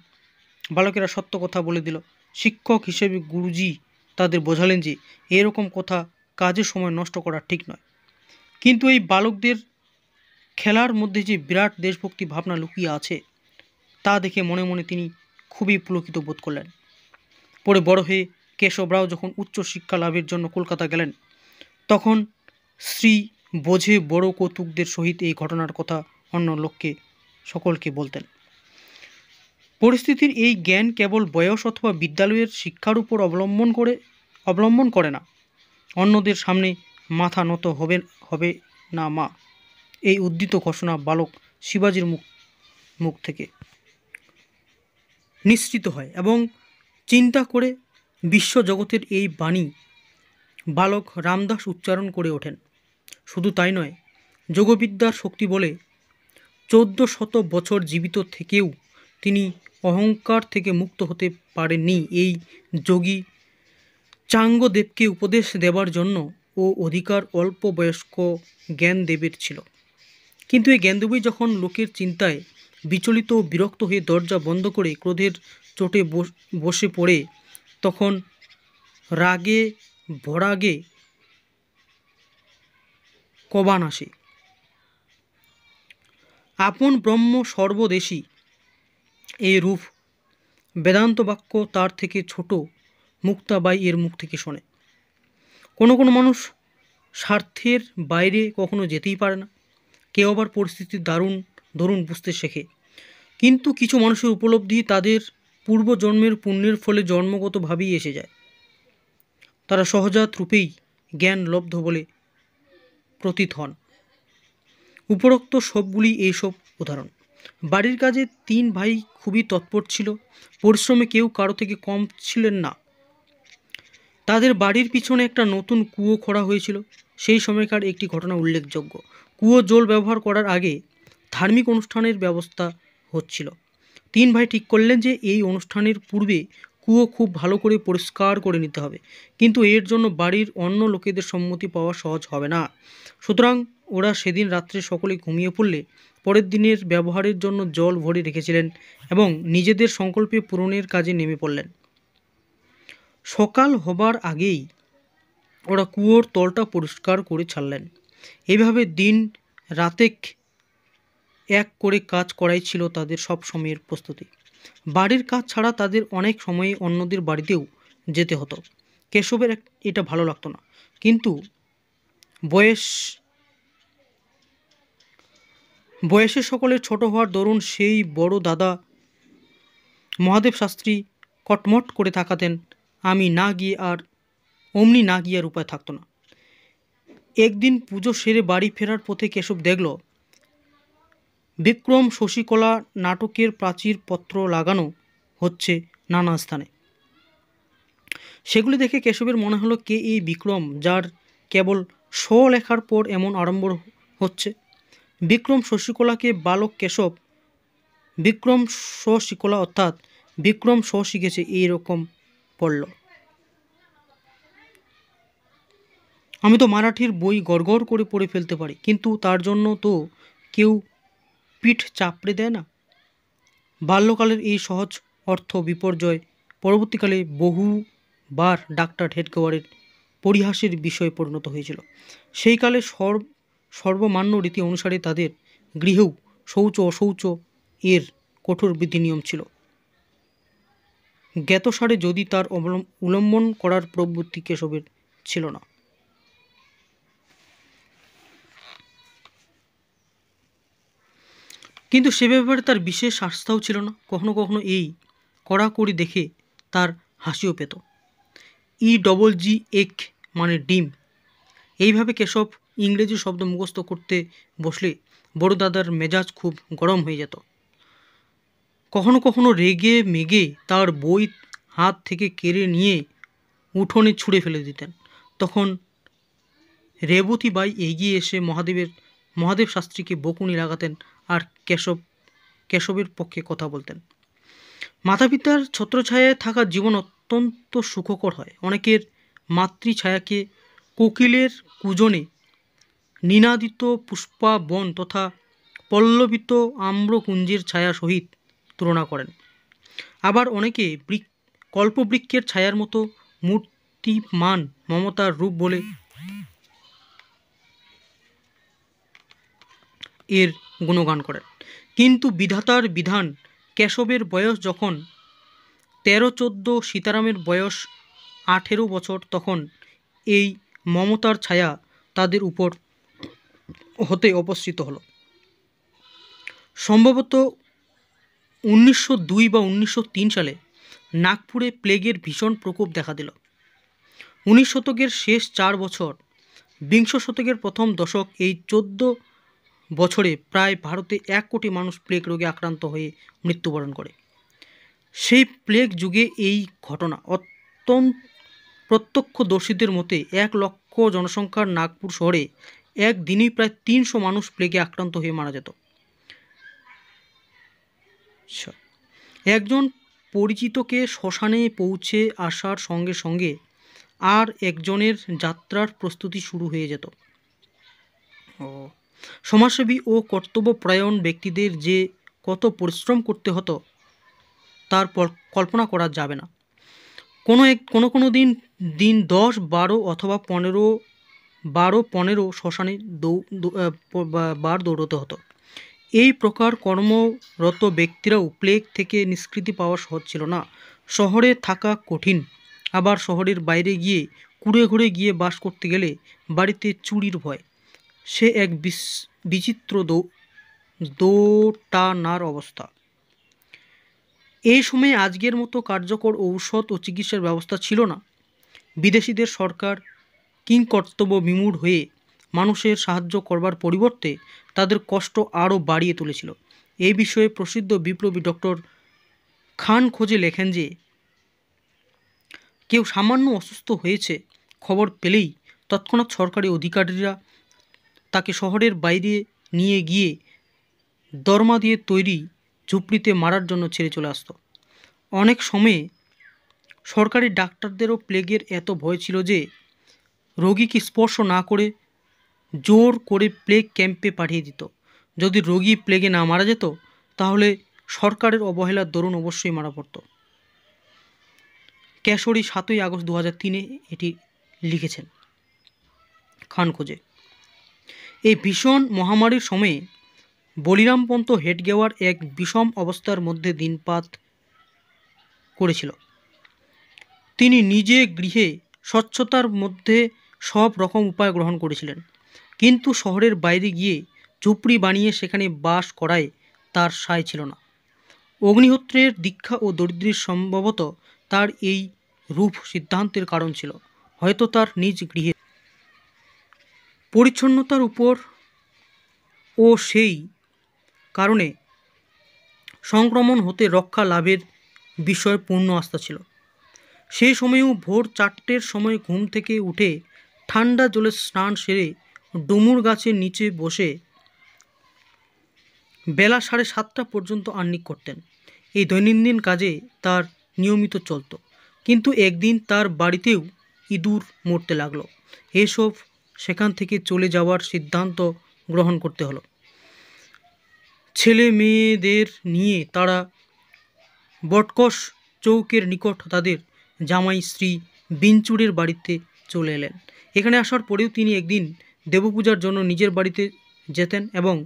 বালকেরা সত্য কথা বলে দিল। শিক্ষক হিসেবে গুরুজি তাদের বোঝালেন যে এরকম কথা কাজের সময় নষ্ট করা ঠিক নয়। কিন্তু এই বালকদের খেলার মধ্যে যে বিরাট দেশভক্তি ভাবনা লুকিয়ে আছে তা দেখে মনে মনে তিনি খুবই পুলকিত বোধ করলেন। পরে বড় হয়ে কেশবরাও যখন উচ্চ শিক্ষা লাভের জন্য কলকাতা গেলেন, তখন শ্রী বোঝে বড় কৌতুকদের সহিত এই ঘটনার কথা অন্য লোককে সকলকে বলতেন। পরিস্থিতির এই জ্ঞান কেবল বয়স অথবা বিদ্যালয়ের শিক্ষার উপর অবলম্বন করে না। অন্যদের সামনে মাথা নত হবে না মা, এই উদ্ধৃত ঘোষণা বালক শিবাজির মুখ থেকে নিঃসৃত হয় এবং চিন্তা করে বিশ্বজগতের এই বাণী বালক রামদাস উচ্চারণ করে ওঠেন। শুধু তাই নয়, যোগবিদ্যার শক্তি বলে 1400 বছর জীবিত থেকেও তিনি অহংকার থেকে মুক্ত হতে পারেননি। এই যোগী চাঙ্গদেবকে উপদেশ দেবার জন্য ও অধিকার অল্প বয়স্ক জ্ঞানদেবের ছিল। কিন্তু এই জ্ঞানদেবই যখন লোকের চিন্তায় বিচলিত ও বিরক্ত হয়ে দরজা বন্ধ করে ক্রোধের চোটে বসে পড়ে, তখন রাগে ভরাগে কবান আসে। আপন ব্রহ্ম সর্বদেশী এই রূপ বেদান্ত বাক্য তার থেকে ছোট মুক্তাবাই এর মুখ থেকে শোনে। কোনো মানুষ স্বার্থের বাইরে কখনো যেতেই পারে না। কেউ আবার পরিস্থিতির দরুন বুঝতে শেখে। কিন্তু কিছু মানুষের উপলব্ধি তাদের পূর্বজন্মের পুণ্যের ফলে জন্মগতভাবেই এসে যায়। তারা সহজাত রূপেই জ্ঞান লব্ধ বলে প্রতীত হন। উপরোক্ত সবগুলি এইসব উদাহরণ। বাড়ির কাজে 3 ভাই খুবই তৎপর ছিল। পরিশ্রমে কেউ কারো থেকে কম ছিলেন না। তাদের বাড়ির পিছনে একটা নতুন কুয়ো খোঁড়া হয়েছিল। সেই সময়কার একটি ঘটনা উল্লেখযোগ্য। কুয়ো জল ব্যবহার করার আগে ধার্মিক অনুষ্ঠানের ব্যবস্থা হচ্ছিল। 3 ভাই ঠিক করলেন যে এই অনুষ্ঠানের পূর্বে কুয়ো খুব ভালো করে পরিষ্কার করে নিতে হবে, কিন্তু এর জন্য বাড়ির অন্য লোকেদের সম্মতি পাওয়া সহজ হবে না। সুতরাং ওরা সেদিন রাত্রে সকলে ঘুমিয়ে পড়লে পরের দিনের ব্যবহারের জন্য জল ভরে রেখেছিলেন এবং নিজেদের সংকল্পে পূরণের কাজে নেমে পড়লেন। সকাল হবার আগেই ওরা কুয়োর তলটা পরিষ্কার করে ছাড়লেন। এইভাবে দিন রাতেক এক করে কাজ করাই ছিল তাদের সব সময়ের প্রস্তুতি। বাড়ির কাজ ছাড়া তাদের অনেক সময়ে অন্যদের বাড়িতেও যেতে হতো। কেশবের এটা ভালো লাগতো না, কিন্তু বয়সে সকলের ছোট হওয়ার দরুন সেই বড় দাদা মহাদেব শাস্ত্রী কটমট করে তাকাতেন। অমনি না গিয়ে আর উপায় থাকতো না। একদিন পুজো সেরে বাড়ি ফেরার পথে কেশব দেখল বিক্রম শশীকলা নাটকের প্রাচীর পত্র লাগানো হচ্ছে নানা স্থানে। সেগুলি দেখে কেশবের মনে হলো, কে এই বিক্রম যার কেবল স লেখার পর এমন আড়ম্বর হচ্ছে। বিক্রম শশীকলাকে বালক কেশব বিক্রম শশীকলা অর্থাৎ বিক্রম স শিখেছে এইরকম পড়ল। আমি তো মারাঠির বই গড়গড় করে পড়ে ফেলতে পারি, কিন্তু তার জন্য তো কেউ পিঠ চাপড়ে দেয় না। বাল্যকালের এই সহজ অর্থ বিপর্যয় পরবর্তীকালে বহুবার ডাক্তার হেডগেওয়ারের পরিহাসের বিষয়ে পরিণত হয়েছিল। সেই কালে সর্বমান্য রীতি অনুসারে তাদের গৃহেও শৌচ অশৌচ এর কঠোর বিধিনিয়ম ছিল। জ্ঞাতসারে যদি তার উল্লঙ্ঘন করার প্রবৃত্তি কেশবের ছিল না। কিন্তু সে ব্যাপারে তার বিশেষ আস্থাও ছিল না। কখনো কখনো এই কড়াকড়ি দেখে তার হাসিও পেত। EGG মানে ডিম। এইভাবে কেশব ইংরেজি শব্দ মুখস্থ করতে বসলে বড় দাদার মেজাজ খুব গরম হয়ে যেত। কখনো কখনো রেগে মেগে তার বই হাত থেকে কেড়ে নিয়ে উঠোনে ছুঁড়ে ফেলে দিতেন। তখন রেবতী বাই এগিয়ে এসে মহাদেব শাস্ত্রীকে বকুনি লাগাতেন আর কেশবের পক্ষে কথা বলতেন। মাতাপিতার ছত্রছায়ায় থাকা জীবন অত্যন্ত সুখকর হয়। অনেকের মাতৃছায়াকে কোকিলের কূজনে নিনাদিত পুষ্পাবন তথা পল্লবিত আম্রকুঞ্জের ছায়া সহিত তুলনা করেন। আবার অনেকে কল্পবৃক্ষের ছায়ার মতো মূর্তিমান মমতার রূপ বলে এর গুণগান করেন। কিন্তু বিধাতার বিধান, কেশবের বয়স যখন 13-14, সীতারামের বয়স 18 বছর, তখন এই মমতার ছায়া তাদের উপর হতে অপসৃত হল। সম্ভবত 1902 বা 1903 সালে নাগপুরে প্লেগের ভীষণ প্রকোপ দেখা দিল। 19 শতকের শেষ 4 বছর, বিংশ শতকের প্রথম দশক, এই 14 বছরে প্রায় ভারতে 1 কোটি মানুষ প্লেগ রোগে আক্রান্ত হয়ে মৃত্যুবরণ করে। সেই প্লেগ যুগে এই ঘটনা প্রত্যক্ষদর্শীদের মতে 1 লক্ষ জনসংখ্যার নাগপুর শহরে একদিনেই প্রায় 300 মানুষ প্লেগে আক্রান্ত হয়ে মারা যেত। একজন পরিচিতকে শ্মশানে পৌঁছে আসার সঙ্গে সঙ্গে আর একজনের যাত্রার প্রস্তুতি শুরু হয়ে যেত। সমাজসেবী ও কর্তব্যপরায়ণ ব্যক্তিদের যে কত পরিশ্রম করতে হতো তার কল্পনা করা যাবে না। কোনো দিন 10, 12 অথবা 15 শ্মশানে বার দৌড়তে হতো। এই প্রকার কর্মরত ব্যক্তিরাও প্লেগ থেকে নিষ্কৃতি পাওয়া সহজ ছিল না। শহরে থাকা কঠিন, আবার শহরের বাইরে গিয়ে কুড়ে ঘুরে গিয়ে বাস করতে গেলে বাড়িতে চুরির ভয়, সে এক বিচিত্র দোটানার অবস্থা। এই সময়ে আজকের মতো কার্যকর ঔষধ ও চিকিৎসার ব্যবস্থা ছিল না। বিদেশিদের সরকার কিংকর্তব্য বিমূঢ় হয়ে মানুষের সাহায্য করবার পরিবর্তে তাদের কষ্ট আরও বাড়িয়ে তুলেছিল। এই বিষয়ে প্রসিদ্ধ বিপ্লবী ডক্টর খানখোজে লেখেন যে, কেউ সামান্য অসুস্থ হয়েছে খবর পেলেই তৎক্ষণাৎ সরকারি অধিকারীরা তাকে শহরের বাইরে নিয়ে গিয়ে দরমা দিয়ে তৈরি ঝুপড়িতে মারার জন্য ছেড়ে চলে আসত। অনেক সময়ে সরকারি ডাক্তারদেরও প্লেগের এত ভয় ছিল যে রোগীকে স্পর্শ না করে জোর করে প্লেগ ক্যাম্পে পাঠিয়ে দিত। যদি রোগী প্লেগে না মারা যেত তাহলে সরকারের অবহেলার দরুন অবশ্যই মারা পড়ত। কেশরী 7 আগস্ট 2003 এটি লিখেছেন খানখোজে। এই ভীষণ মহামারীর সময়ে বলিরামপন্ত হেডগেওয়ার এক বিষম অবস্থার মধ্যে দিনপাত করেছিল। তিনি নিজে গৃহে স্বচ্ছতার মধ্যে সব রকম উপায় গ্রহণ করেছিলেন, কিন্তু শহরের বাইরে গিয়ে ঝুপড়ি বানিয়ে সেখানে বাস করায় তার সায় ছিল না। অগ্নিহোত্রের দীক্ষা ও দরিদ্রের সম্ভবত তার এই রূপ সিদ্ধান্তের কারণ ছিল। হয়তো তার নিজ গৃহে পরিচ্ছন্নতার উপর ও সেই কারণে সংক্রমণ হতে রক্ষা লাভের বিষয়ে পূর্ণ আস্থা ছিল। সেই সময়েও ভোর 4টের সময় ঘুম থেকে উঠে ঠান্ডা জলে স্নান সেরে ডুমুর গাছের নিচে বসে বেলা 7:30 পর্যন্ত আহ্নিক করতেন। এই দৈনন্দিন কাজে তার নিয়মিত চলত। কিন্তু একদিন তার বাড়িতেও ইঁদুর মরতে লাগলো। এসব সেখান থেকে চলে যাওয়ার সিদ্ধান্ত গ্রহণ করতে হলো। ছেলে মেয়েদের নিয়ে তারা বটকস চৌকের নিকট তাদের জামাই স্ত্রী বিঞ্চুরের বাড়িতে চলে এলেন। এখানে আসার পরেও তিনি একদিন দেবপূজার জন্য নিজের বাড়িতে যেতেন এবং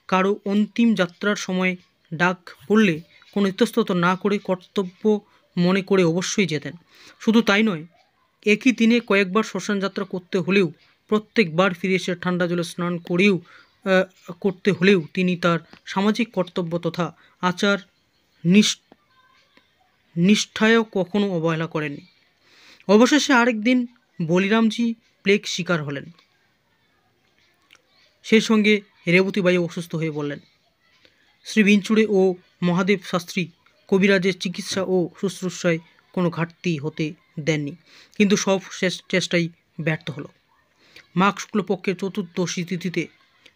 কারো অন্তিম যাত্রার সময় ডাক পড়লে কোনো ইতস্তত না করে কর্তব্য মনে করে অবশ্যই যেতেন। শুধু তাই নয়, একই দিনে কয়েকবার শ্মশান যাত্রা করতে হলেও প্রত্যেকবার ফিরে এসে ঠান্ডা জলে স্নান করতে হলেও তিনি তার সামাজিক কর্তব্য তথা আচার নিষ্ঠায়ও কখনো অবহেলা করেননি। অবশেষে আরেকদিন বলিরামজি প্লেগ শিকার হলেন। সেই সঙ্গে রেবতীবাই অসুস্থ হয়ে বললেন। শ্রী বিঞ্চুড়ে ও মহাদেব শাস্ত্রী কবিরাজের চিকিৎসা ও শুশ্রূষায় কোনো ঘাটতি হতে দেননি, কিন্তু সব শেষ চেষ্টাই ব্যর্থ হলো। মাঘ শুক্লপক্ষের চতুর্দশী তিথিতে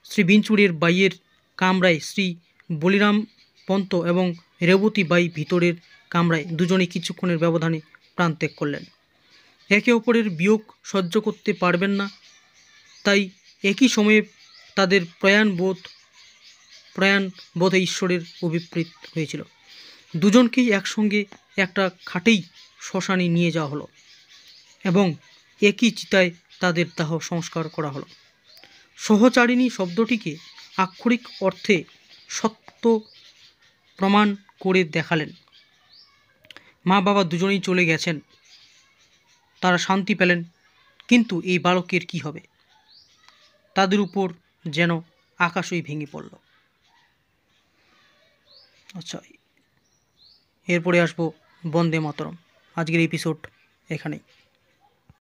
শ্রী বিঞ্চুড়ের বাইয়ের কামরায় শ্রী বলিরাম পন্ত এবং রেবতী বাই ভিতরের কামরায় দুজনে কিছুক্ষণের ব্যবধানে প্রাণত্যাগ করলেন। একে অপরের বিয়োগ সহ্য করতে পারবেন না, তাই একই সময়ে তাদের প্রয়াণবোধে ঈশ্বরের অভিপ্রেত হয়েছিল। দুজনকেই একসঙ্গে একটা খাটেই শ্মশানে নিয়ে যাওয়া হলো এবং একই চিতায় তাদের দাহ সংস্কার করা হলো। সহচারিণী শব্দটিকে আক্ষরিক অর্থে সত্য প্রমাণ করে দেখালেন। মা বাবা দুজনেই চলে গেছেন, তারা শান্তি পেলেন, কিন্তু এই বালকের কি হবে? তাদের উপর যেন আকাশই ভেঙে পড়ল। আচ্ছা, এরপরে আসবো বন্দে মাতরম। আজকের এপিসোড এখানেই।